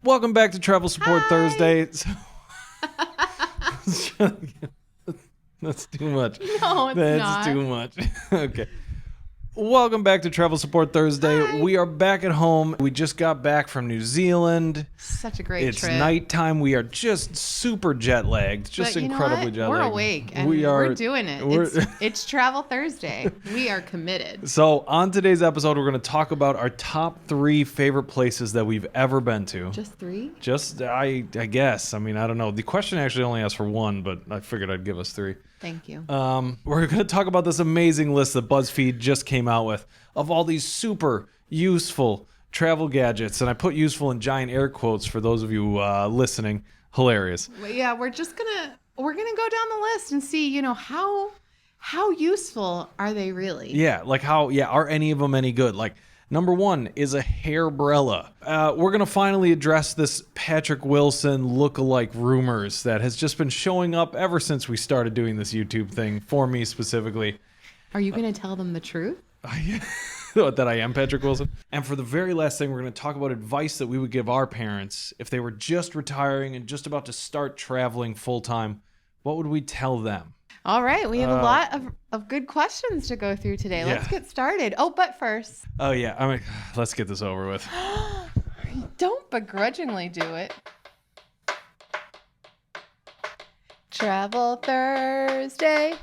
Welcome back to Travel Support Thursday. That's too much. No, it's That's not. too much. Okay. Welcome back to Travel Support Thursday. Hi. We are back at home. We just got back from New Zealand. Such a great It's trip. nighttime. We are just super jet lagged. Just But you know incredibly what? jet We're lagged. awake and we're doing it. It's Travel Thursday. We are committed. So on today's episode, we're going to talk about our top 3 favorite places that we've ever been to. Just 3? Just, I guess. I mean, I don't know. The question actually only asked for 1, but I figured I'd give us 3. Thank you. We're going to talk about this amazing list that BuzzFeed just came out with of all these super useful travel gadgets. And I put useful in giant air quotes for those of you listening. Hilarious. But yeah, we're gonna go down the list and see, how useful are they really? Yeah, like are any of them any good? Like, number 1 is a hairbrella. We're going to finally address this Patrick Wilson look-alike rumors that has just been showing up ever since we started doing this YouTube thing, for me specifically. Are you going to tell them the truth? That I am Patrick Wilson. And for the very last thing, we're going to talk about advice that we would give our parents if they were just retiring and just about to start traveling full-time. What would we tell them? All right, we have a lot of good questions to go through today. Yeah. Let's get started. Oh, but first. Oh, yeah. I mean, let's get this over with. Don't begrudgingly do it. Travel Thursday.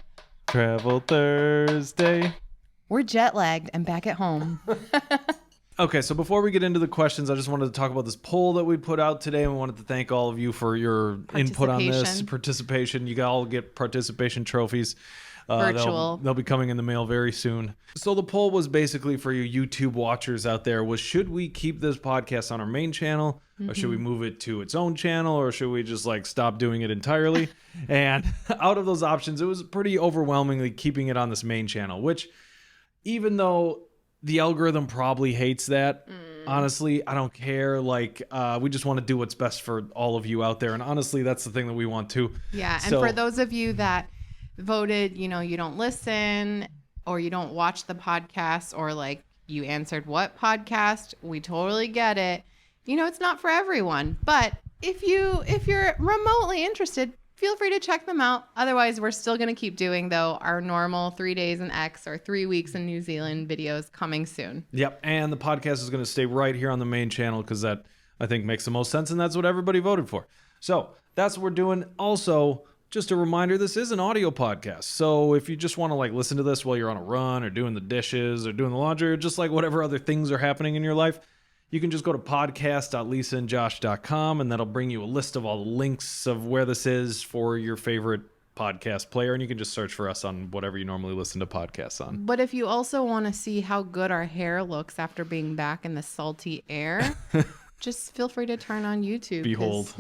Travel Thursday. We're jet lagged and back at home. Okay, so before we get into the questions, I just wanted to talk about this poll that we put out today, and we wanted to thank all of you for your input on this participation. You all get participation trophies. Virtual. They'll be coming in the mail very soon. So the poll was basically for you YouTube watchers out there was, should we keep this podcast on our main channel, or should we move it to its own channel, or should we just stop doing it entirely? And out of those options, it was pretty overwhelmingly keeping it on this main channel, which even though the algorithm probably hates that, honestly, I don't care. We just want to do what's best for all of you out there. And honestly, that's the thing that we want too. Yeah. And for those of you that voted, you don't listen or you don't watch the podcast, or you answered what podcast, we totally get it. It's not for everyone, but if you're remotely interested, feel free to check them out. Otherwise, we're still going to keep doing, though, our normal 3 days in X or 3 weeks in New Zealand videos coming soon. Yep. And the podcast is going to stay right here on the main channel because that, I think, makes the most sense. And that's what everybody voted for. So that's what we're doing. Also, just a reminder, this is an audio podcast. So if you just want to listen to this while you're on a run or doing the dishes or doing the laundry or just whatever other things are happening in your life, you can just go to podcast.lisaandjosh.com, and that'll bring you a list of all the links of where this is for your favorite podcast player, and you can just search for us on whatever you normally listen to podcasts on. But if you also want to see how good our hair looks after being back in the salty air, just feel free to turn on YouTube. Behold.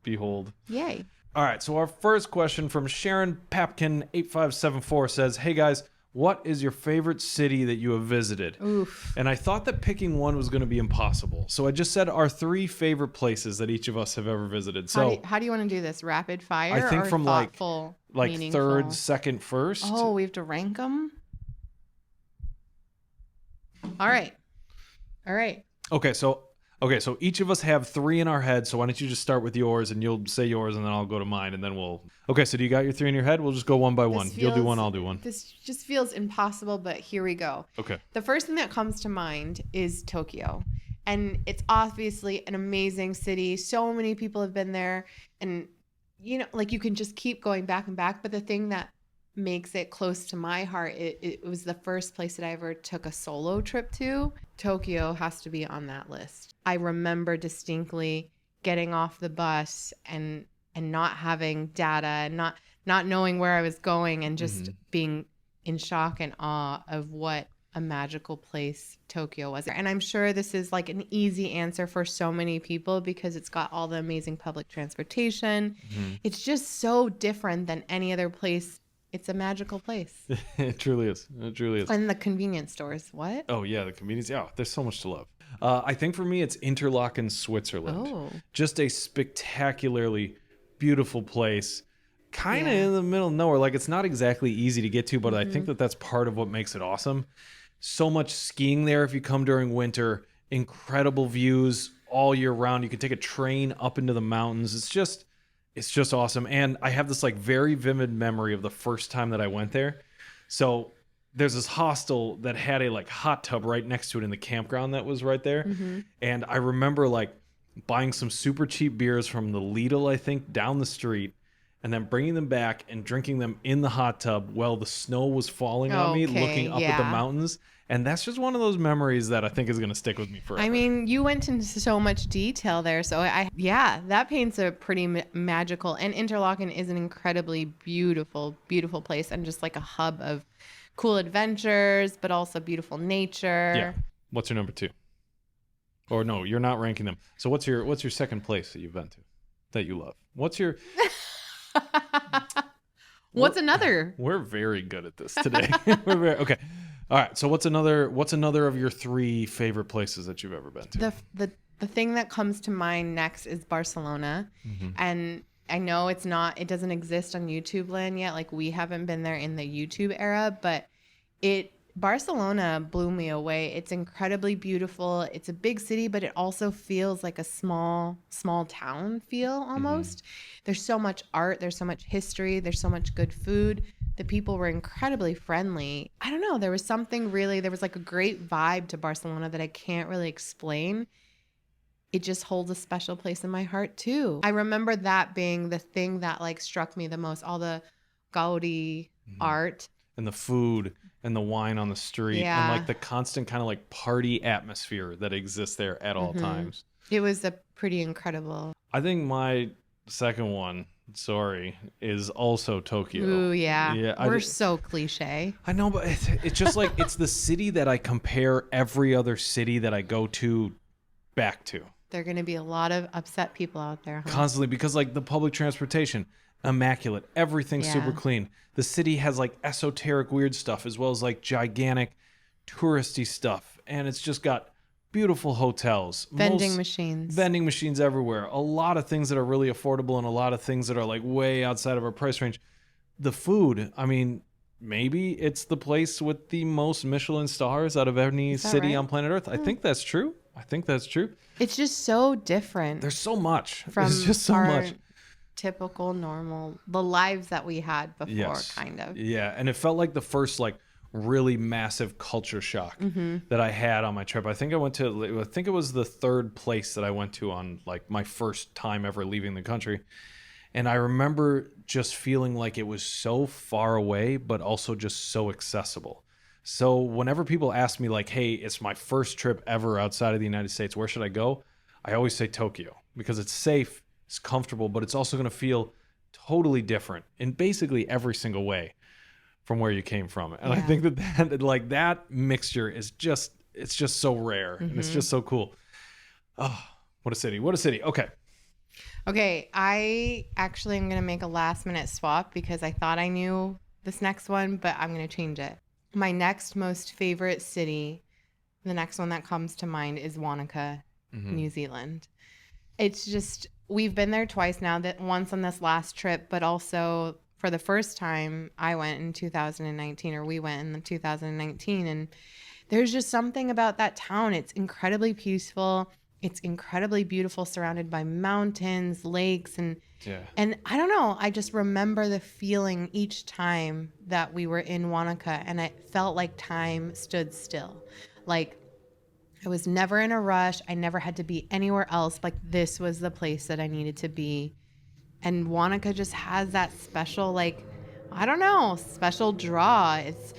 Behold. Yay. All right, so our first question from Sharon Papkin 8574 says, "Hey guys, what is your favorite city that you have visited?" Oof. And I thought that picking one was going to be impossible. So I just said our 3 favorite places that each of us have ever visited. So how do you want to do this? Rapid fire? I think or from thoughtful, meaningful? 3rd, 2nd, 1st. Oh, we have to rank them? All right. Okay, so each of us have 3 in our head. So why don't you just start with yours, and you'll say yours, and then I'll go to mine, and then we'll... Okay, so do you got your 3 in your head? We'll just go one by one. You'll do one, I'll do one. This just feels impossible, but here we go. Okay. The first thing that comes to mind is Tokyo. And it's obviously an amazing city. So many people have been there. And, you can just keep going back and back. But the thing that makes it close to my heart, it was the first place that I ever took a solo trip to. Tokyo has to be on that list. I remember distinctly getting off the bus and not having data and not knowing where I was going, and just being in shock and awe of what a magical place Tokyo was. And I'm sure this is an easy answer for so many people because it's got all the amazing public transportation. It's just so different than any other place. It's a magical place. It truly is. And the convenience stores. What? Oh, yeah, the convenience. Yeah, there's so much to love. I think for me, it's Interlaken, Switzerland. Oh. Just a spectacularly beautiful place. Kind of in the middle of nowhere. It's not exactly easy to get to, but I think that that's part of what makes it awesome. So much skiing there if you come during winter. Incredible views all year round. You can take a train up into the mountains. It's just awesome. And I have this like very vivid memory of the first time that I went there. So there's this hostel that had a like hot tub right next to it in the campground that was right there. And I remember like buying some super cheap beers from the Lidl, I think, down the street, and then bringing them back and drinking them in the hot tub while the snow was falling on me, looking up at the mountains. And that's just one of those memories that I think is going to stick with me forever. I mean, you went into so much detail there. So that paints a pretty magical, and Interlaken is an incredibly beautiful, beautiful place, and just like a hub of cool adventures, but also beautiful nature. Yeah. What's your number 2? Or no, you're not ranking them. So what's your second place that you've been to that you love? What's your What's another? We're very good at this today. Okay. All right. So what's another of your 3 favorite places that you've ever been to? The thing that comes to mind next is Barcelona. And I know it doesn't exist on YouTube land yet. Like, we haven't been there in the YouTube era, but Barcelona blew me away. It's incredibly beautiful. It's a big city, but it also feels like a small town feel almost. There's so much art. There's so much history. There's so much good food. The people were incredibly friendly. I don't know. There was like a great vibe to Barcelona that I can't really explain. It just holds a special place in my heart too. I remember that being the thing that like struck me the most, all the Gaudi art. And the food and the wine on the street and like the constant kind of like party atmosphere that exists there at all times. It was a pretty incredible. I think my second one, is also Tokyo. Ooh, yeah. We're so cliche. I know, but it's just like, it's the city that I compare every other city that I go to back to. There are going to be a lot of upset people out there. Constantly, because like the public transportation, immaculate, everything's super clean. The city has like esoteric weird stuff as well as like gigantic touristy stuff, and it's just got beautiful hotels, vending machines everywhere, a lot of things that are really affordable and a lot of things that are like way outside of our price range. The food, I mean, maybe it's the place with the most Michelin stars out of any city on planet Earth. I think that's true. It's just so different. There's so much. From There's just so much. Typical, normal, the lives that we had before, kind of. Yeah, and it felt like the first like really massive culture shock that I had on my trip. I think it was the 3rd place that I went to on like my first time ever leaving the country. And I remember just feeling like it was so far away, but also just so accessible. So whenever people ask me like, hey, it's my first trip ever outside of the United States, where should I go? I always say Tokyo, because it's safe, it's comfortable, but it's also going to feel totally different in basically every single way from where you came from. And I think that mixture is just so rare and it's just so cool. Oh, what a city. Okay, I actually am going to make a last minute swap because I thought I knew this next one, but I'm going to change it. My next most favorite city, the next one that comes to mind is Wanaka, New Zealand. It's just, we've been there twice now, that once on this last trip, but also for the first time I went in 2019, or we went in 2019. And there's just something about that town. It's incredibly peaceful. It's incredibly beautiful, surrounded by mountains, lakes, and I don't know. I just remember the feeling each time that we were in Wanaka, and it felt like time stood still. Like I was never in a rush. I never had to be anywhere else. Like this was the place that I needed to be. And Wanaka just has that special, like, I don't know, special draw. It's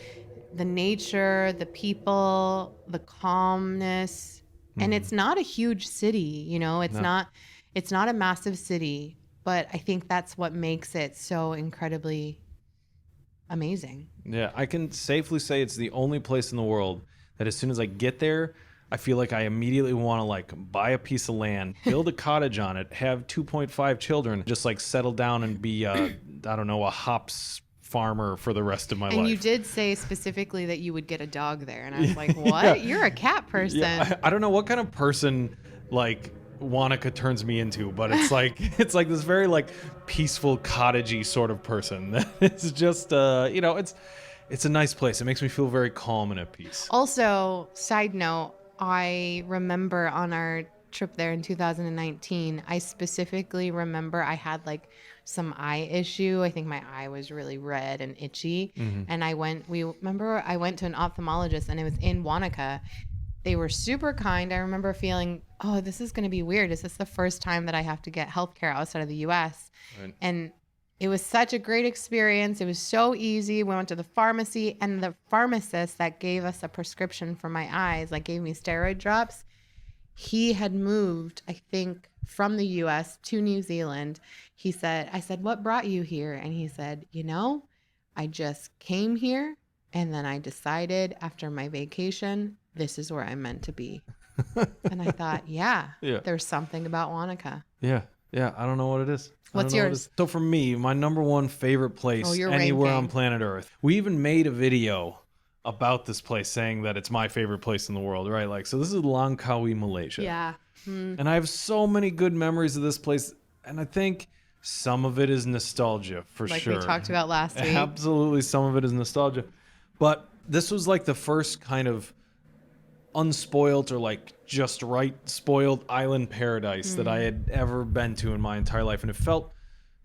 the nature, the people, the calmness. And it's not a huge city, you know, it's not a massive city, but I think that's what makes it so incredibly amazing. Yeah, I can safely say it's the only place in the world that as soon as I get there, I feel like I immediately want to like buy a piece of land, build a cottage on it, have 2.5 children, just like settle down and be, I don't know, a hops farmer for the rest of my life. And you did say specifically that you would get a dog there, and I was like, what? You're a cat person. Yeah, I don't know what kind of person like Wanaka turns me into, but it's like this very like peaceful cottagey sort of person that is just it's a nice place. It makes me feel very calm and at peace. Also, side note, I remember on our trip there in 2019, I specifically remember I had like some eye issue. I think my eye was really red and itchy. And I went to an ophthalmologist, and it was in Wanaka. They were super kind. I remember feeling, oh, this is going to be weird. Is this the first time that I have to get healthcare outside of the US? Right. And it was such a great experience. It was so easy. We went to the pharmacy, and the pharmacist that gave us a prescription for my eyes, like gave me steroid drops, he had moved, I think, from the US to New Zealand. I said, what brought you here? And he said, I just came here, and then I decided after my vacation, this is where I'm meant to be. And I thought, there's something about Wanaka. Yeah. I don't know what it is. What's yours? So for me, my number one favorite place anywhere on planet Earth. We even made a video about this place saying that it's my favorite place in the world, right? Like, so this is Langkawi, Malaysia. Yeah. And I have so many good memories of this place. And I think some of it is nostalgia for sure. Like we talked about last week. Absolutely. Some of it is nostalgia. But this was like the first kind of unspoiled or like just right spoiled island paradise that I had ever been to in my entire life. And it felt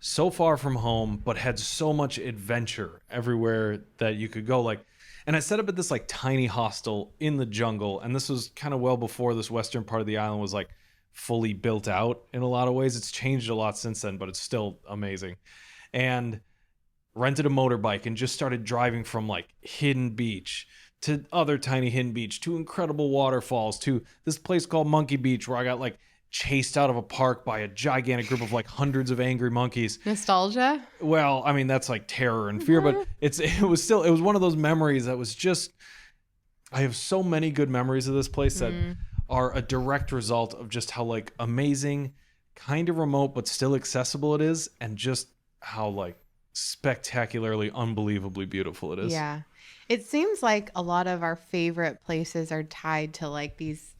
so far from home, but had so much adventure everywhere that you could go. Like, and I set up at this like tiny hostel in the jungle. And this was kind of well before this western part of the island was like fully built out in a lot of ways. It's changed a lot since then, but it's still amazing. And rented a motorbike and just started driving from like hidden beach to other tiny hidden beach, to incredible waterfalls, to this place called Monkey Beach where I got like chased out of a park by a gigantic group of like hundreds of angry monkeys. Nostalgia? Well, I mean, that's like terror and fear, but it was one of those memories that was just, I have so many good memories of this place that are a direct result of just how like amazing, kind of remote, but still accessible it is, and just how like spectacularly, unbelievably beautiful it is. Yeah. It seems like a lot of our favorite places are tied to like these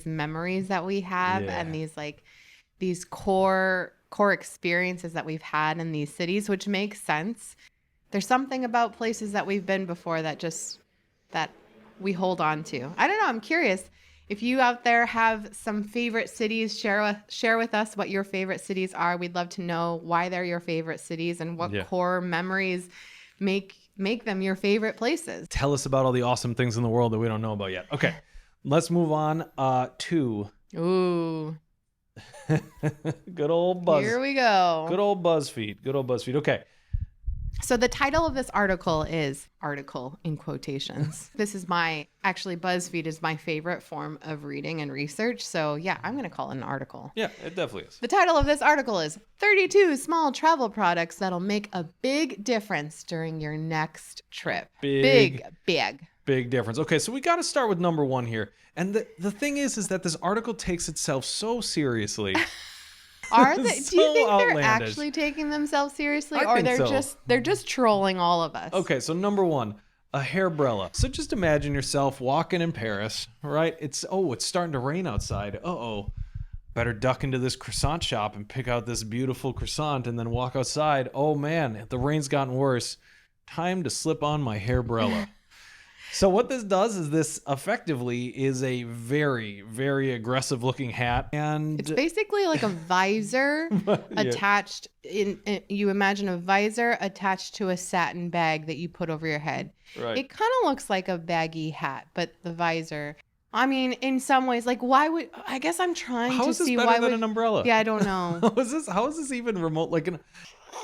memories that we have and these core experiences that we've had in these cities, which makes sense. There's something about places that we've been before that we hold on to. I don't know. I'm curious if you out there have some favorite cities. Share with us what your favorite cities are. We'd love to know why they're your favorite cities and what core memories make them your favorite places. Tell us about all the awesome things in the world that we don't know about yet. Okay, let's move on to good old Buzz. Here we go. Good old BuzzFeed. Okay. So the title of this article is article in quotations. BuzzFeed is my favorite form of reading and research. So yeah, I'm going to call it an article. Yeah, it definitely is. The title of this article is 32 Small Travel Products That'll Make a Big Difference During Your Next Trip. Big difference. Okay, so we got to start with number one here. And the thing is that this article takes itself so seriously. Do you think they're actually taking themselves seriously, or they're just trolling all of us? Okay, so number one, a hairbrella. So just imagine yourself walking in Paris, right? It's starting to rain outside. Better duck into this croissant shop and pick out this beautiful croissant and then walk outside. Oh man, the rain's gotten worse. Time to slip on my hairbrella. So what this does is this effectively is a very, very aggressive looking hat. And it's basically like a visor attached you imagine a visor attached to a satin bag that you put over your head. Right. It kind of looks like a baggy hat, but the visor, I mean, in some ways, like why would, I guess I'm trying to see why. How is this better than an umbrella? Yeah, I don't know. How is this even remote? Like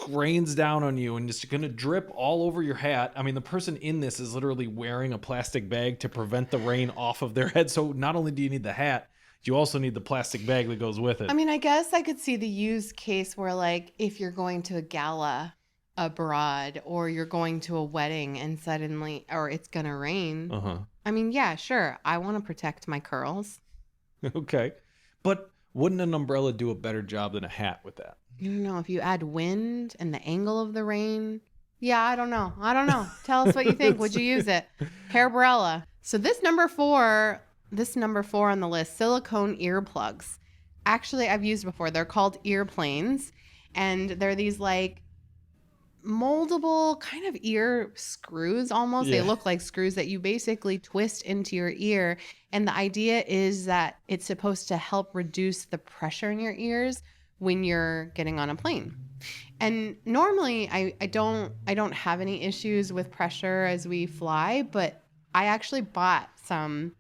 rains down on you and it's gonna drip all over your hat. I mean, the person in this is literally wearing a plastic bag to prevent the rain off of their head. So not only do you need the hat, you also need the plastic bag that goes with it. I mean, I guess I could see the use case where like if you're going to a gala abroad or you're going to a wedding and suddenly, or it's gonna rain. I mean, yeah, sure, I want to protect my curls. Okay, but wouldn't an umbrella do a better job than a hat with that? I don't know. If you add wind and the angle of the rain. Yeah, I don't know. Tell us what you think. Would you use it? Hairbrella. So this number four on the list, silicone earplugs. Actually, I've used before. They're called earplanes. And they're these like moldable kind of ear screws almost. Yeah. They look like screws that you basically twist into your ear. And the idea is that it's supposed to help reduce the pressure in your ears when you're getting on a plane. And normally I don't have any issues with pressure as we fly, but I actually bought some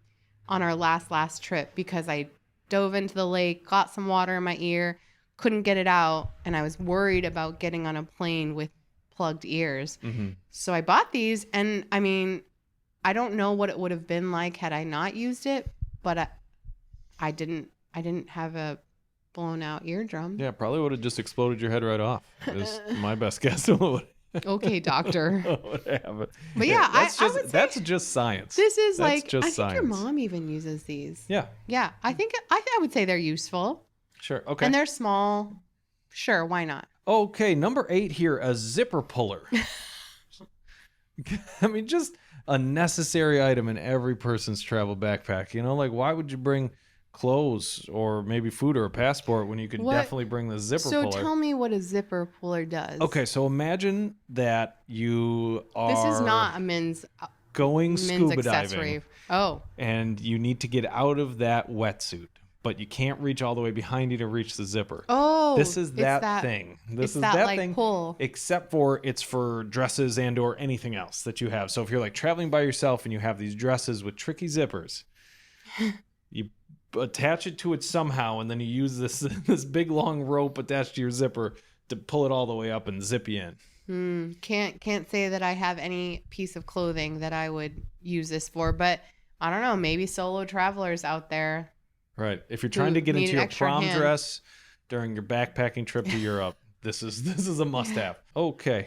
on our last trip because I dove into the lake, got some water in my ear, couldn't get it out, and I was worried about getting on a plane with plugged ears. Mm-hmm. So I bought these, and I mean, I don't know what it would have been like had I not used it, but I didn't have a blown out eardrum. Yeah, probably would have just exploded your head right off. Is my best guess. What Okay, doctor. would happen. But yeah, I would say that's just science. this is That's like, just I think science. your mom even uses these. Yeah, Yeah, I think I would say they're useful. sure. Okay. And they're small. Sure, why not? Okay, number 8 here, a zipper puller. I mean, just a necessary item in every person's travel backpack. You know, like why would you bring clothes or maybe food or a passport when you could What- definitely bring the zipper So puller? tell me what a zipper puller does. Okay, so imagine that you are This is not a men's going scuba accessory. diving Oh, and you need to get out of that wetsuit, but you can't reach all the way behind you to reach the zipper. oh, This is it's that thing. This it's is that, that like, thing. pull. Except for it's for dresses and or anything else that you have. So if you're like traveling by yourself and you have these dresses with tricky zippers, you attach it to it somehow, and then you use this big long rope attached to your zipper to pull it all the way up and zip you in. Can't say that I have any piece of clothing that I would use this for, but I don't know. Maybe solo travelers out there. Right. If you're trying to get need into an your extra prom hand. dress during your backpacking trip to Europe, this is a must-have. Okay.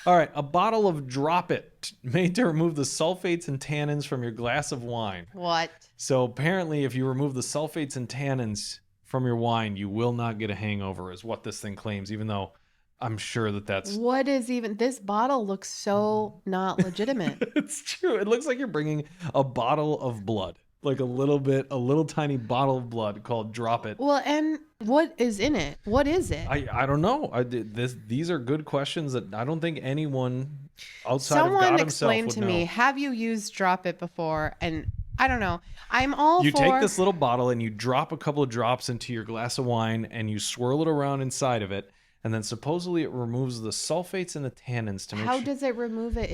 All right, a bottle of Drop It, made to remove the sulfates and tannins from your glass of wine. What? So apparently, if you remove the sulfates and tannins from your wine, you will not get a hangover, is what this thing claims, even though I'm sure that's... What is even... This bottle looks so not legitimate. It's true. It looks like you're bringing a bottle of blood, like a little tiny bottle of blood called Drop It. Well, and what is in it? What is it? I don't know. These are good questions that I don't think anyone outside of Someone God himself explain would to know. me, have you used Drop It before? And I don't know. I'm all You for... take this little bottle and you drop a couple of drops into your glass of wine and you swirl it around inside of it, and then supposedly it removes the sulfates and the tannins to make How sure. does it remove it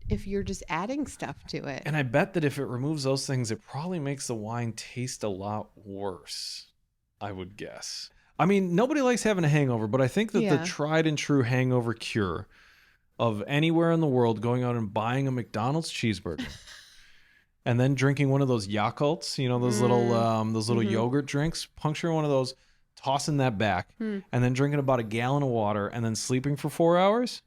if you're just adding stuff to it? And I bet that if it removes those things, it probably makes the wine taste a lot worse, I would guess. I mean, nobody likes having a hangover, but I think that Yeah. the tried and true hangover cure of anywhere in the world going out and buying a McDonald's cheeseburger and then drinking one of those Yakults, you know, those little yogurt drinks, puncturing one of those, tossing that back, and then drinking about a gallon of water and then sleeping for 4 hours.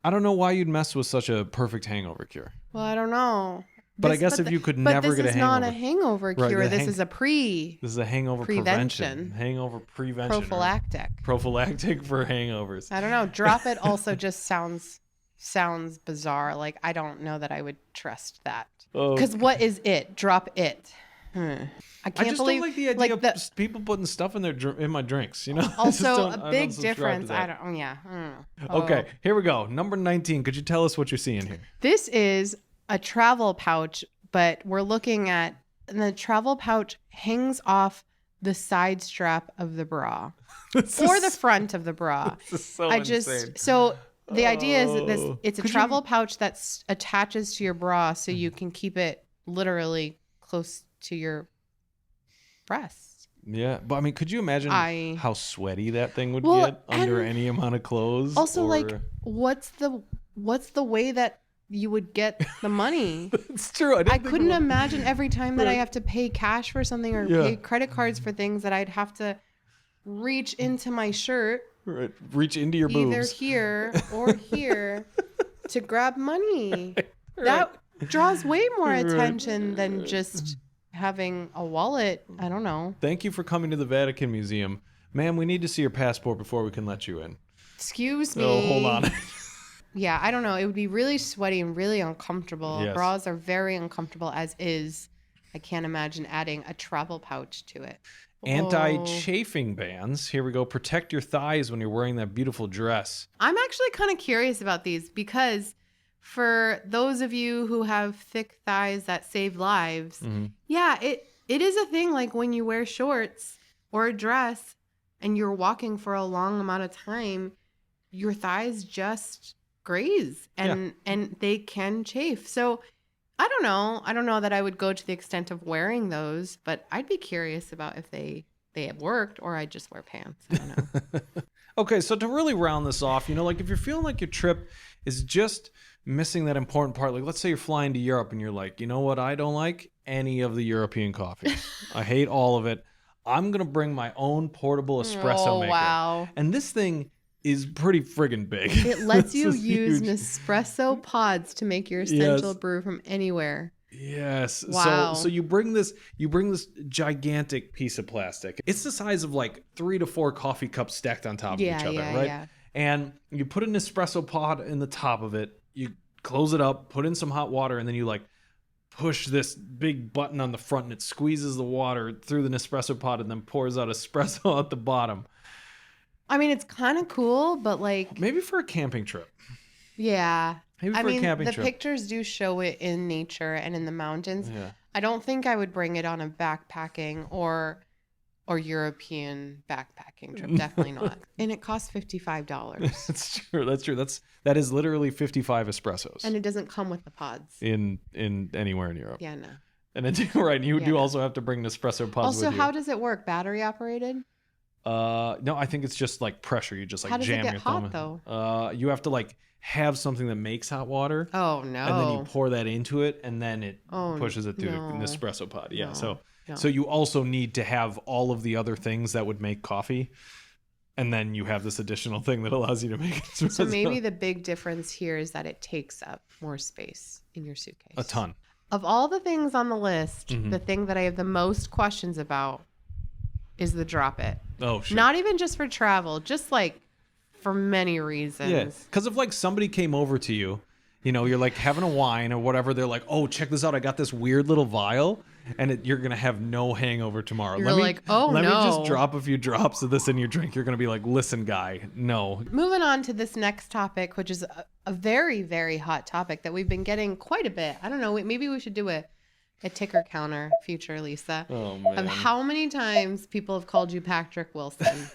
I don't know why you'd mess with such a perfect hangover cure. Well, I don't know. But I guess if you could never get a But this is not a hangover. hangover Right, cure. the This hang- is a This is a hangover prevention. Hangover prevention. or prophylactic. Prophylactic for hangovers. I don't know. Drop It also just sounds bizarre. Like, I don't know that I would trust that. Oh, Because what is it? Drop It. I I can't just believe don't like the idea of the, just people putting stuff in in my drinks, you know? I just also don't- I a don't big subscribe to difference. that. I don't. Oh, yeah. I don't know. Okay, here we go. Number 19. Could you tell us what you're seeing here? This is a travel pouch, but we're looking at the travel pouch hangs off the side strap of the bra or the front of the bra. This is so I insane. just so the idea is that Oh. it's a Could travel pouch that attaches to your bra so you can keep it literally close to your breasts. Yeah, but I mean, could you imagine I- how sweaty that thing would Well, get under and any amount of clothes? Also, or... like, what's the way that you would get the money? It's true. I couldn't imagine every time that I Right. have to pay cash for something or Yeah. pay credit cards for things that I'd have to reach into my shirt, reach into your either boobs. here or here, to grab money. That draws way more Right. attention than just having a wallet. I don't know. Thank you for coming to the Vatican Museum. Ma'am, we need to see your passport before we can let you in. Excuse me. Oh, hold on. Yeah, I don't know. It would be really sweaty and really uncomfortable. Yes. Bras are very uncomfortable as is. I can't imagine adding a travel pouch to it. Anti-chafing bands. Here we go. Protect your thighs when you're wearing that beautiful dress. I'm actually kind of curious about these because for those of you who have thick thighs that save lives, yeah, it is a thing. Like when you wear shorts or a dress and you're walking for a long amount of time, your thighs just graze and they can chafe. So I don't know. I don't know that I would go to the extent of wearing those, but I'd be curious about if they have worked or I just wear pants. I don't know. Okay, so to really round this off, like if you're feeling like your trip is just missing that important part, like let's say you're flying to Europe and you're like, you know what, I don't like any of the European coffee. I hate all of it. I'm going to bring my own portable espresso maker. Wow. And this thing is pretty friggin' big. It lets you use huge. Nespresso pods to make your essential brew from anywhere. Yes. Wow. So you bring this gigantic piece of plastic. It's the size of like 3 to 4 coffee cups stacked on top of each other, right? Yeah. And you put an espresso pod in the top of it. You close it up, put in some hot water, and then you like push this big button on the front, and it squeezes the water through the Nespresso pod and then pours out espresso at the bottom. I mean, it's kind of cool, but like maybe for a camping trip. Yeah. Maybe for a camping trip. The pictures do show it in nature and in the mountains. Yeah. I don't think I would bring it on a backpacking or European backpacking trip. Definitely not. And it costs $55. That's true. That is literally 55 espressos. And it doesn't come with the pods. In anywhere in Europe. Yeah, no. And then, right, you do also have to bring Nespresso pods with you. Also, how does it work? Battery operated? No, I think it's just like pressure. You just like jam your thumb. How does it get hot though? You have to like have something that makes hot water. Oh no! And then you pour that into it, and then it pushes it through an espresso pod. Yeah. So you also need to have all of the other things that would make coffee, and then you have this additional thing that allows you to make espresso. So maybe the big difference here is that it takes up more space in your suitcase. A ton. Of all the things on the list, the thing that I have the most questions about is the drop it. Oh, sure. Not even just for travel, just like for many reasons. Yeah, because if like somebody came over to you, you're like having a wine or whatever, they're like, oh, check this out, I got this weird little vial, and you're gonna have no hangover tomorrow. You're let me just drop a few drops of this in your drink. You're gonna be like, listen, guy, no. Moving on to this next topic, which is a very, very hot topic that we've been getting quite a bit. I don't know, maybe we should do a ticker counter, future Lisa, of how many times people have called you Patrick Wilson.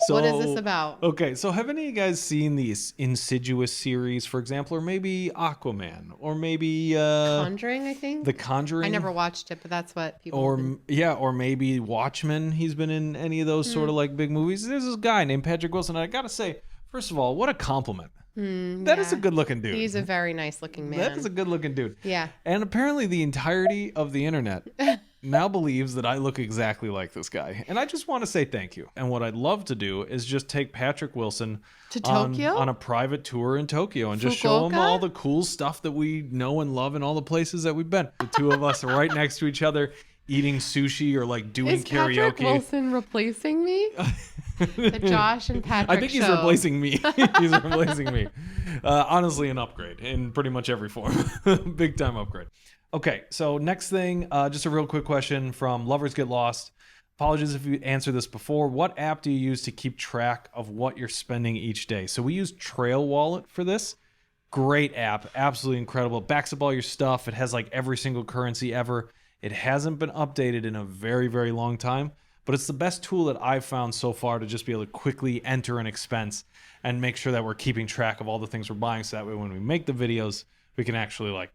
So, what is this about? Okay, so have any of you guys seen these Insidious series, for example, or maybe Aquaman, or maybe Conjuring? I think The Conjuring. I never watched it, but that's what people. Or maybe Watchmen. He's been in any of those sort of like big movies. There's this guy named Patrick Wilson. And I gotta say, first of all, what a compliment. That is a good looking dude. He's a very nice looking man. That is a good looking dude. Yeah. And apparently the entirety of the internet now believes that I look exactly like this guy. And I just want to say thank you. And what I'd love to do is just take Patrick Wilson to Tokyo on a private tour in Tokyo and just show him all the cool stuff that we know and love in all the places that we've been. The two of us are right next to each other, eating sushi or like doing karaoke. Is Patrick Wilson replacing me? The Josh and Patrick I think he's replacing me. He's replacing me. Honestly, an upgrade in pretty much every form. Big time upgrade. Okay, so next thing, just a real quick question from Lovers Get Lost. Apologies if you answered this before. What app do you use to keep track of what you're spending each day? So we use Trail Wallet for this. Great app. Absolutely incredible. It backs up all your stuff. It has like every single currency ever. It hasn't been updated in a very, very long time, but it's the best tool that I've found so far to just be able to quickly enter an expense and make sure that we're keeping track of all the things we're buying. So that way, when we make the videos, we can actually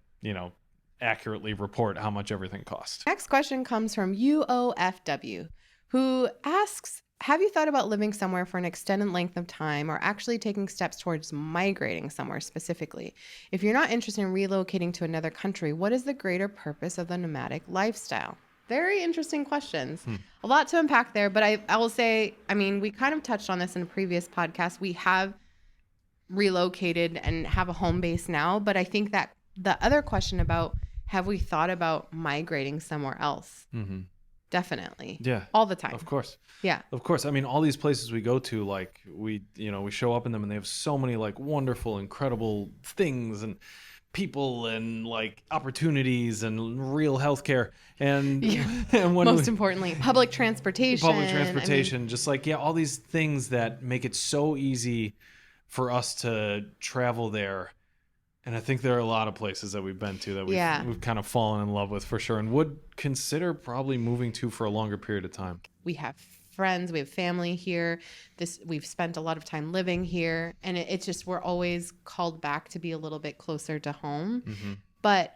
accurately report how much everything costs. Next question comes from UOFW, who asks, have you thought about living somewhere for an extended length of time or actually taking steps towards migrating somewhere specifically? If you're not interested in relocating to another country, what is the greater purpose of the nomadic lifestyle? Very interesting questions. A lot to unpack there, but I will say, we kind of touched on this in a previous podcast. We have relocated and have a home base now, but I think that the other question about have we thought about migrating somewhere else? Definitely. Yeah. All the time. Of course. Yeah. Of course. All these places we go to, like we show up in them and they have so many like wonderful, incredible things and people and like opportunities and real healthcare and Yeah. and when Most importantly, public transportation. public transportation, just like all these things that make it so easy for us to travel there. And I think there are a lot of places that we've been to that we've kind of fallen in love with for sure, and would consider probably moving to for a longer period of time. We have friends, we have family here. We've spent a lot of time living here, and it's just we're always called back to be a little bit closer to home. Mm-hmm. But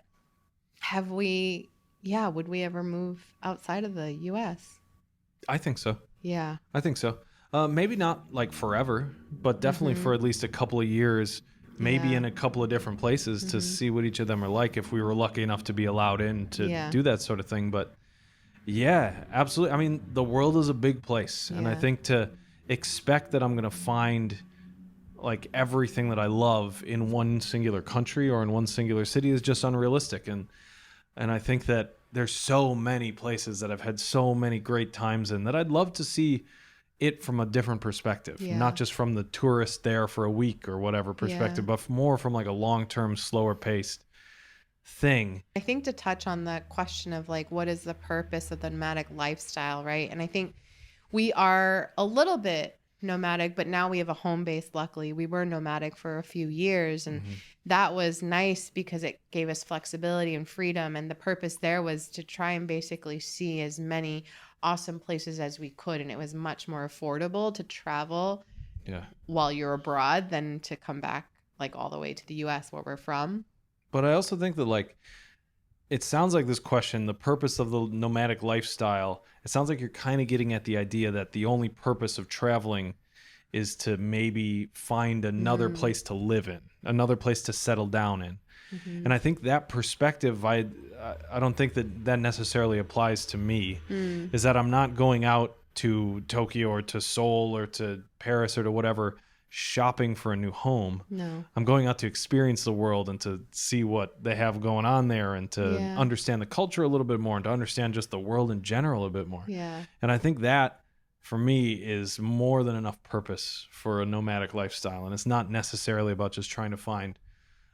have we? Yeah, would we ever move outside of the U.S.? I think so. Yeah, I think so. Maybe not like forever, but definitely for at least a couple of years. Maybe in a couple of different places to see what each of them are like if we were lucky enough to be allowed in to do that sort of thing. But yeah, absolutely. I mean, the world is a big place. And I think to expect that I'm going to find like everything that I love in one singular country or in one singular city is just unrealistic. And I think that there's so many places that I've had so many great times in that I'd love to see it from a different perspective, not just from the tourist there for a week or whatever perspective, but more from like a long-term, slower paced thing. I think to touch on the question of like, what is the purpose of the nomadic lifestyle, right? And I think we are a little bit nomadic, but now we have a home base. Luckily, we were nomadic for a few years, and that was nice because it gave us flexibility and freedom. And the purpose there was to try and basically see as many awesome places as we could, and it was much more affordable to travel while you're abroad than to come back like all the way to the US where we're from. But I also think that like it sounds like this question, the purpose of the nomadic lifestyle, it sounds like you're kind of getting at the idea that the only purpose of traveling is to maybe find another place to live in, another place to settle down in. And I think that perspective, I don't think that necessarily applies to me, is that I'm not going out to Tokyo or to Seoul or to Paris or to whatever shopping for a new home. No. I'm going out to experience the world and to see what they have going on there and to understand the culture a little bit more and to understand just the world in general a bit more. Yeah. And I think that for me is more than enough purpose for a nomadic lifestyle. And it's not necessarily about just trying to find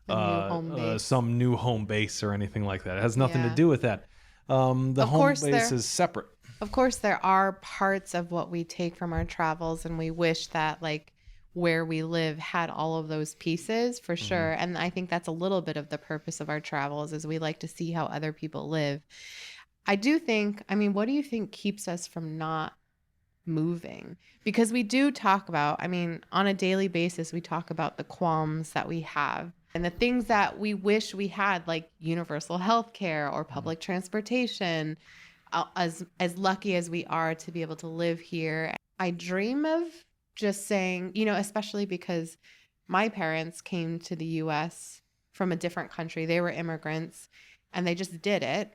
some new home base or anything like that. It has nothing to do with that. The home base is separate. Of course, there are parts of what we take from our travels, and we wish that like where we live had all of those pieces for sure. And I think that's a little bit of the purpose of our travels, is we like to see how other people live. I do think, I mean, what do you think keeps us from not moving? Because we do talk about, I mean, on a daily basis, we talk about the qualms that we have and the things that we wish we had, like universal health care or public transportation. As lucky as we are to be able to live here, I dream of just saying, you know, especially because my parents came to the US from a different country. They were immigrants and they just did it.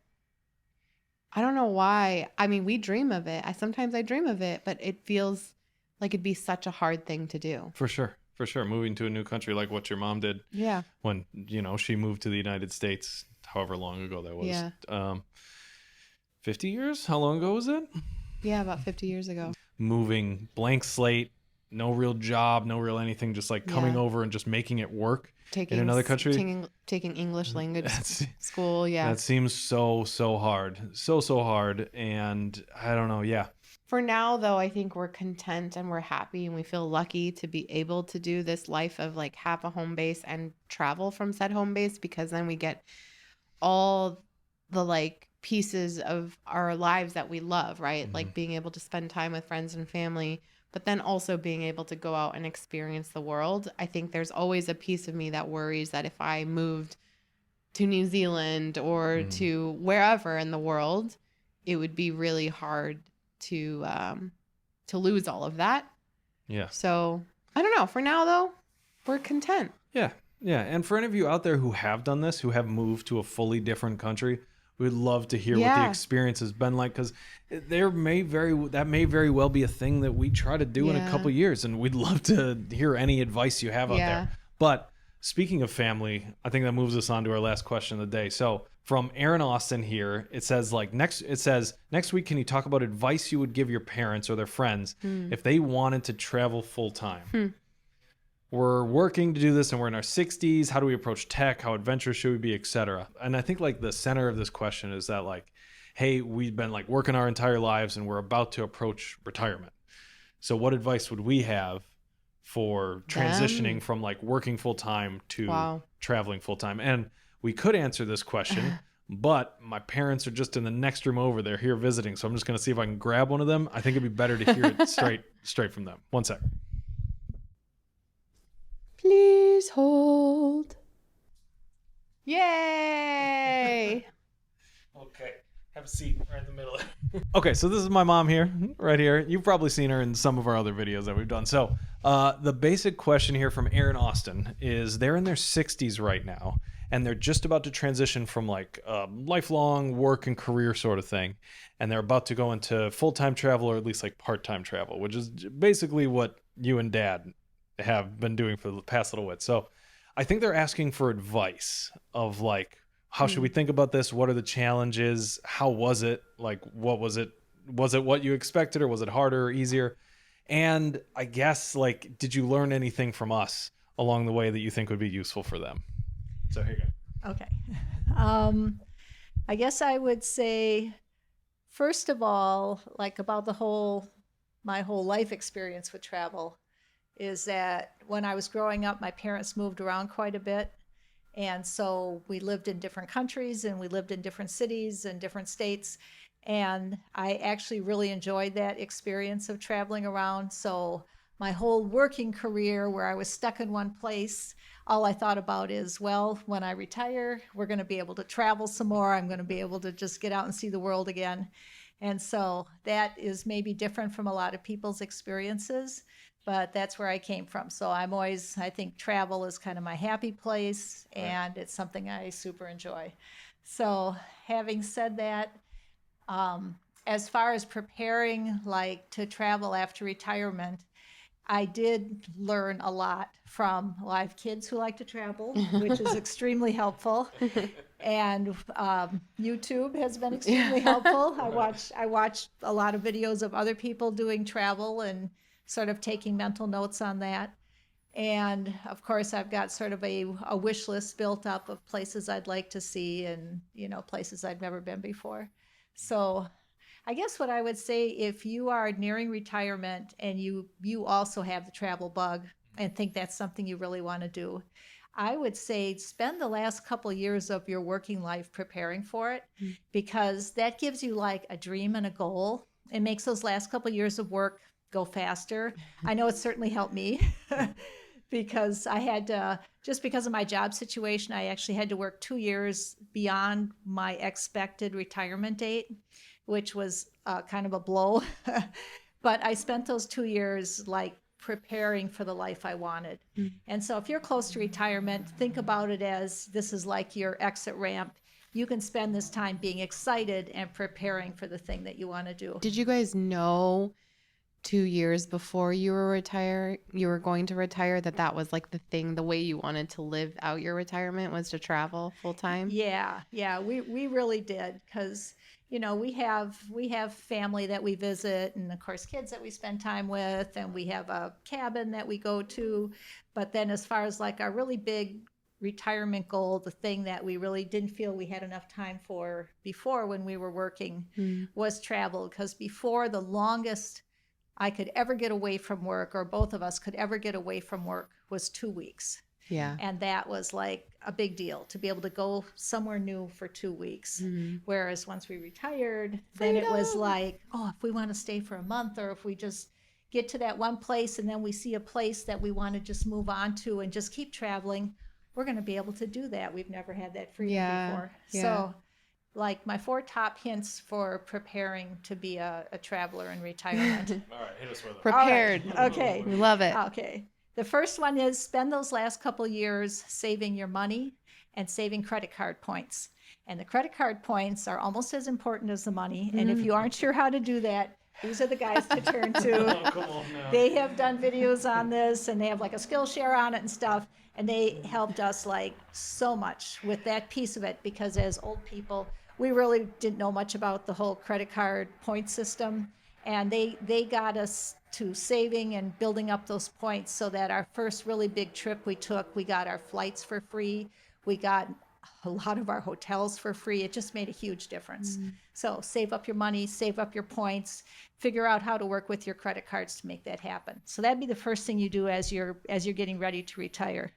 I don't know why. I mean, we dream of it. Sometimes I dream of it, but it feels like it'd be such a hard thing to do. For sure. For sure. Moving to a new country like what your mom did. Yeah. When, you know, she moved to the United States, however long ago that was. Yeah. 50 years? How long ago was it? Yeah, about 50 years ago. Moving, blank slate, no real job, no real anything, just like coming over and just making it work in another country. Taking English language school, yeah. That seems so hard. So hard. And I don't know, yeah. For now, though, I think we're content and we're happy and we feel lucky to be able to do this life of like have a home base and travel from said home base, because then we get all the like pieces of our lives that we love, right? Like being able to spend time with friends and family, but then also being able to go out and experience the world. I think there's always a piece of me that worries that if I moved to New Zealand or to wherever in the world, it would be really hard to lose all of that. Yeah. So I don't know. For now, though, we're content. Yeah. Yeah. And for any of you out there who have done this, who have moved to a fully different country, we'd love to hear what the experience has been like, because that may very well be a thing that we try to do in a couple years, and we'd love to hear any advice you have out there. But speaking of family, I think that moves us on to our last question of the day. So from Aaron Austin here, it says next week, can you talk about advice you would give your parents or their friends if they wanted to travel full time? we're working to do this and we're in our 60s. How do we approach tech? How adventurous should we be, etc.? And I think like the center of this question is that like, hey, we've been like working our entire lives and we're about to approach retirement. So what advice would we have for transitioning from like working full time to traveling full time? And we could answer this question, but my parents are just in the next room over. They're here visiting. So I'm just going to see if I can grab one of them. I think it'd be better to hear it straight from them. One sec. Please hold. Yay! Okay, have a seat right in the middle. Okay, so this is my mom here, right here. You've probably seen her in some of our other videos that we've done. So the basic question here from Aaron Austin is they're in their 60s right now, and they're just about to transition from like lifelong work and career sort of thing. And they're about to go into full-time travel, or at least like part-time travel, which is basically what you and Dad have been doing for the past little bit. So I think they're asking for advice of like, how should we think about this? What are the challenges? How was it? Like, what was it? Was it what you expected, or was it harder or easier? And I guess like, did you learn anything from us along the way that you think would be useful for them? So here you go. Okay. I guess I would say, first of all, like about my whole life experience with travel, is that when I was growing up, my parents moved around quite a bit. And so we lived in different countries and we lived in different cities and different states. And I actually really enjoyed that experience of traveling around. So my whole working career, where I was stuck in one place, all I thought about is, well, when I retire, we're going to be able to travel some more. I'm going to be able to just get out and see the world again. And so that is maybe different from a lot of people's experiences, but that's where I came from. So I think travel is kind of my happy place, and it's something I super enjoy. So having said that, as far as preparing like to travel after retirement, I did learn a lot from, well, I have kids who like to travel, which is extremely helpful. And YouTube has been extremely helpful. I watch a lot of videos of other people doing travel and sort of taking mental notes on that. And of course, I've got sort of a wish list built up of places I'd like to see and, places I've never been before. So I guess what I would say, if you are nearing retirement and you also have the travel bug and think that's something you really want to do, I would say spend the last couple of years of your working life preparing for it, because that gives you like a dream and a goal. It makes those last couple of years of work go faster. I know it certainly helped me because I had to, just because of my job situation, I actually had to work 2 years beyond my expected retirement date, which was kind of a blow. But I spent those 2 years like preparing for the life I wanted. And so if you're close to retirement, think about it as this is like your exit ramp. You can spend this time being excited and preparing for the thing that you want to do. Did you guys know 2 years before you were going to retire, that was like the thing, the way you wanted to live out your retirement was to travel full time? Yeah, we really did, because we have family that we visit, and of course kids that we spend time with, and we have a cabin that we go to. But then as far as like our really big retirement goal, the thing that we really didn't feel we had enough time for before when we were working was travel. Because before, the longest I could ever get away from work, or both of us could ever get away from work, was 2 weeks. Yeah. And that was like a big deal, to be able to go somewhere new for 2 weeks. Whereas once we retired, then it was like, oh, if we want to stay for a month, or if we just get to that one place and then we see a place that we want to just move on to and just keep traveling, we're going to be able to do that. We've never had that freedom before. Yeah. So like my 4 top hints for preparing to be a traveler in retirement. All right, hit us with it. Prepared. Right. Okay. We love it. Okay. The first one is spend those last couple years saving your money and saving credit card points. And the credit card points are almost as important as the money. And if you aren't sure how to do that, these are the guys to turn to. Oh, come on now. They have done videos on this, and they have like a Skillshare on it and stuff. And they helped us like so much with that piece of it, because as old people, we really didn't know much about the whole credit card point system. And they got us to saving and building up those points so that our first really big trip we took, we got our flights for free. We got a lot of our hotels for free. It just made a huge difference. So save up your money, save up your points, figure out how to work with your credit cards to make that happen. So that'd be the first thing you do as you're getting ready to retire.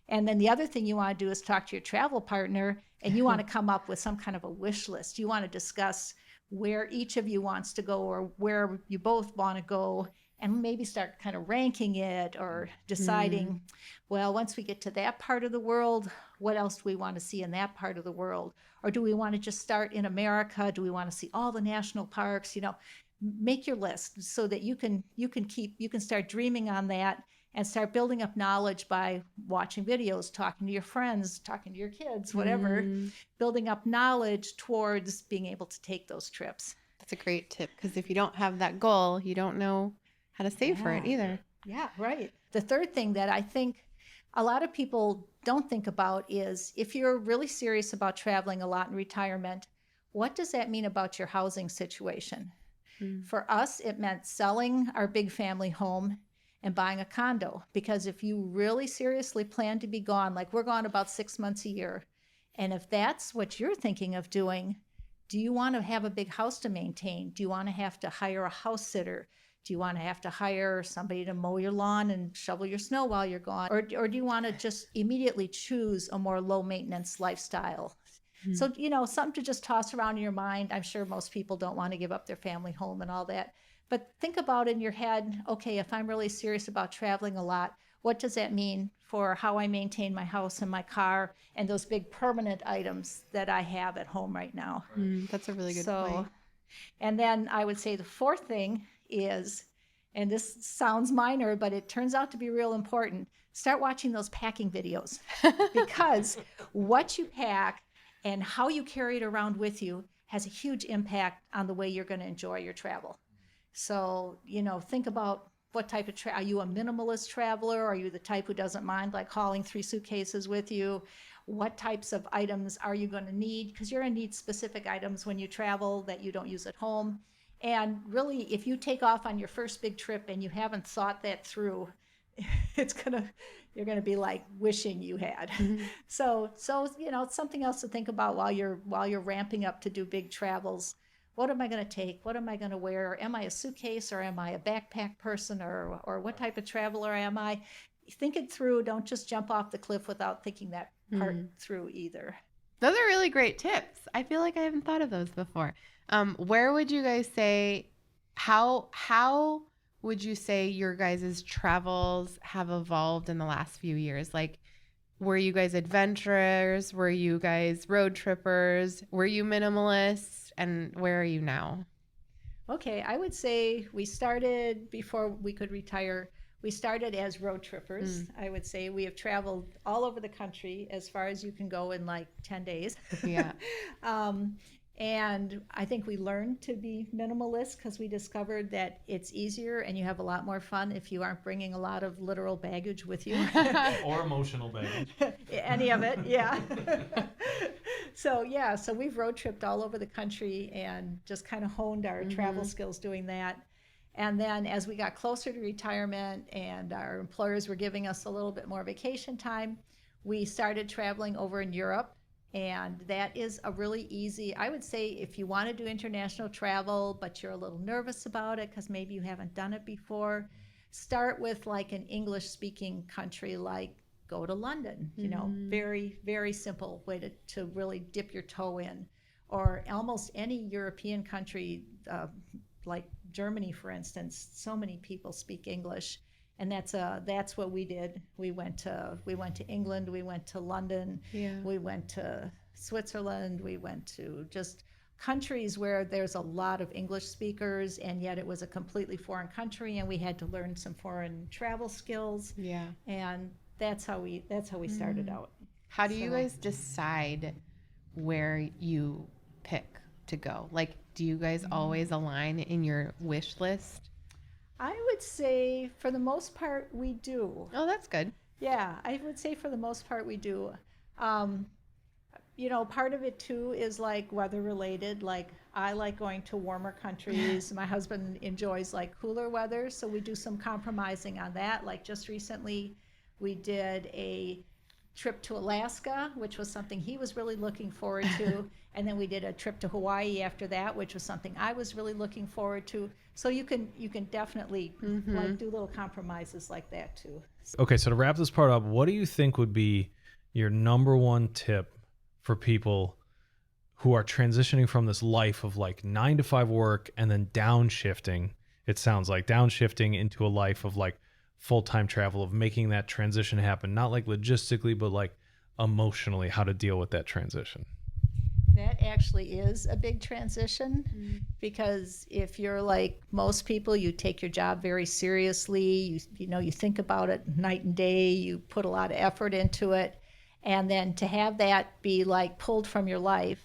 And then the other thing you want to do is talk to your travel partner, and you want to come up with some kind of a wish list. You want to discuss where each of you wants to go or where you both want to go, and maybe start kind of ranking it or deciding, well, once we get to that part of the world, what else do we want to see in that part of the world? Or do we want to just start in America? Do we want to see all the national parks? You know, make your list so that you can start dreaming on that and start building up knowledge by watching videos, talking to your friends, talking to your kids, whatever, building up knowledge towards being able to take those trips. That's a great tip, because if you don't have that goal, you don't know how to save for it either. Yeah, right. The third thing that I think a lot of people don't think about is, if you're really serious about traveling a lot in retirement, what does that mean about your housing situation? For us, it meant selling our big family home and buying a condo, because if you really seriously plan to be gone, like we're gone about 6 months a year, and if that's what you're thinking of doing, do you want to have a big house to maintain? Do you want to have to hire a house sitter? Do you want to have to hire somebody to mow your lawn and shovel your snow while you're gone? Or do you want to just immediately choose a more low maintenance lifestyle? So, you know, something to just toss around in your mind. I'm sure most people don't want to give up their family home and all that. But think about in your head, okay, if I'm really serious about traveling a lot, what does that mean for how I maintain my house and my car and those big permanent items that I have at home right now? That's a really good point. And then I would say the fourth thing is, and this sounds minor, but it turns out to be real important, start watching those packing videos. Because what you pack and how you carry it around with you has a huge impact on the way you're going to enjoy your travel. So, you know, think about what type of are you a minimalist traveler? Are you the type who doesn't mind like hauling 3 suitcases with you? What types of items are you going to need? Because you're going to need specific items when you travel that you don't use at home. And really, if you take off on your first big trip and you haven't thought that through, you're gonna be like wishing you had. So you know, it's something else to think about while you're ramping up to do big travels. What am I going to take? What am I going to wear? Am I a suitcase, or am I a backpack person, or what type of traveler am I? Think it through. Don't just jump off the cliff without thinking that part through either. Those are really great tips. I feel like I haven't thought of those before. Where would you guys say, how would you say your guys' travels have evolved in the last few years? Like, were you guys adventurers? Were you guys road trippers? Were you minimalists? And where are you now? Okay, I would say we started before we could retire. We started as road trippers. I would say we have traveled all over the country as far as you can go in like 10 days. Yeah. And I think we learned to be minimalist because we discovered that it's easier and you have a lot more fun if you aren't bringing a lot of literal baggage with you. Or emotional baggage. Any of it, yeah. So we've road tripped all over the country and just kind of honed our travel skills doing that. And then as we got closer to retirement and our employers were giving us a little bit more vacation time, we started traveling over in Europe. And that is a really easy, I would say, if you want to do international travel, but you're a little nervous about it because maybe you haven't done it before, start with like an English-speaking country, like go to London, you know, very, very simple way to really dip your toe in. Or almost any European country, like Germany, for instance, so many people speak English. And that's what we did. We went to England, we went to London, we went to Switzerland, we went to just countries where there's a lot of English speakers, and yet it was a completely foreign country, and we had to learn some foreign travel skills. Yeah. And that's how we started out. How do you guys decide where you pick to go? Like, do you guys always align in your wish list? I would say for the most part we do. Oh, that's good. Yeah, I would say for the most part we do. You know, part of it too is like weather related. Like I like going to warmer countries. My husband enjoys like cooler weather, so we do some compromising on that. Like just recently, we did a trip to Alaska, which was something he was really looking forward to. And then we did a trip to Hawaii after that, which was something I was really looking forward to. So you can definitely like do little compromises like that too. Okay, so to wrap this part up, what do you think would be your number one tip for people who are transitioning from this life of like 9 to 5 work and then downshifting? It sounds like downshifting into a life of like full-time travel, of making that transition happen, not like logistically, but like emotionally, how to deal with that transition. That actually is a big transition because if you're like most people, you take your job very seriously. You think about it night and day. You put a lot of effort into it, and then to have that be like pulled from your life,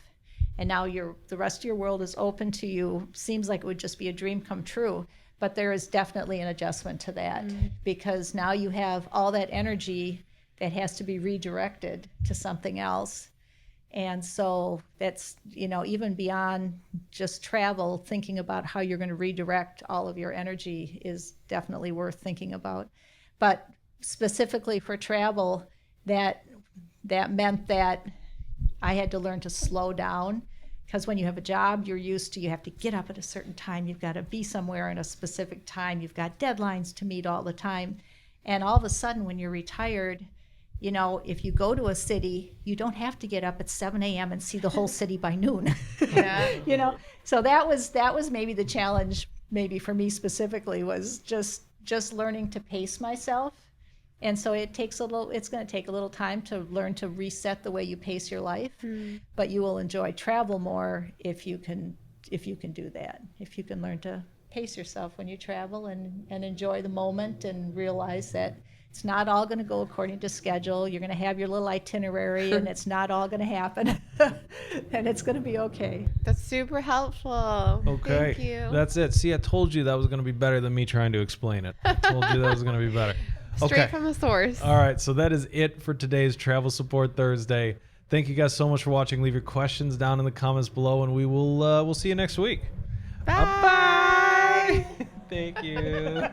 and now the rest of your world is open to you, seems like it would just be a dream come true. But there is definitely an adjustment to that because now you have all that energy that has to be redirected to something else. And so that's, even beyond just travel, thinking about how you're going to redirect all of your energy is definitely worth thinking about. But specifically for travel, that meant that I had to learn to slow down, because when you have a job, you're used to, you have to get up at a certain time, you've got to be somewhere in a specific time, you've got deadlines to meet all the time. And all of a sudden, when you're retired, if you go to a city, you don't have to get up at 7 a.m. and see the whole city by noon. Yeah. So that was maybe the challenge, maybe for me specifically, was just learning to pace myself. And so it's going to take a little time to learn to reset the way you pace your life, but you will enjoy travel more if you can do that. If you can learn to pace yourself when you travel and enjoy the moment and realize that it's not all going to go according to schedule. You're going to have your little itinerary and it's not all going to happen and it's going to be okay. That's super helpful. Okay. Thank you. That's it. See, I told you that was going to be better than me trying to explain it. I told you that was going to be better. Straight from the source. All right. So that is it for today's Travel Support Thursday. Thank you guys so much for watching. Leave your questions down in the comments below and we'll see you next week. Bye. Bye. Thank you.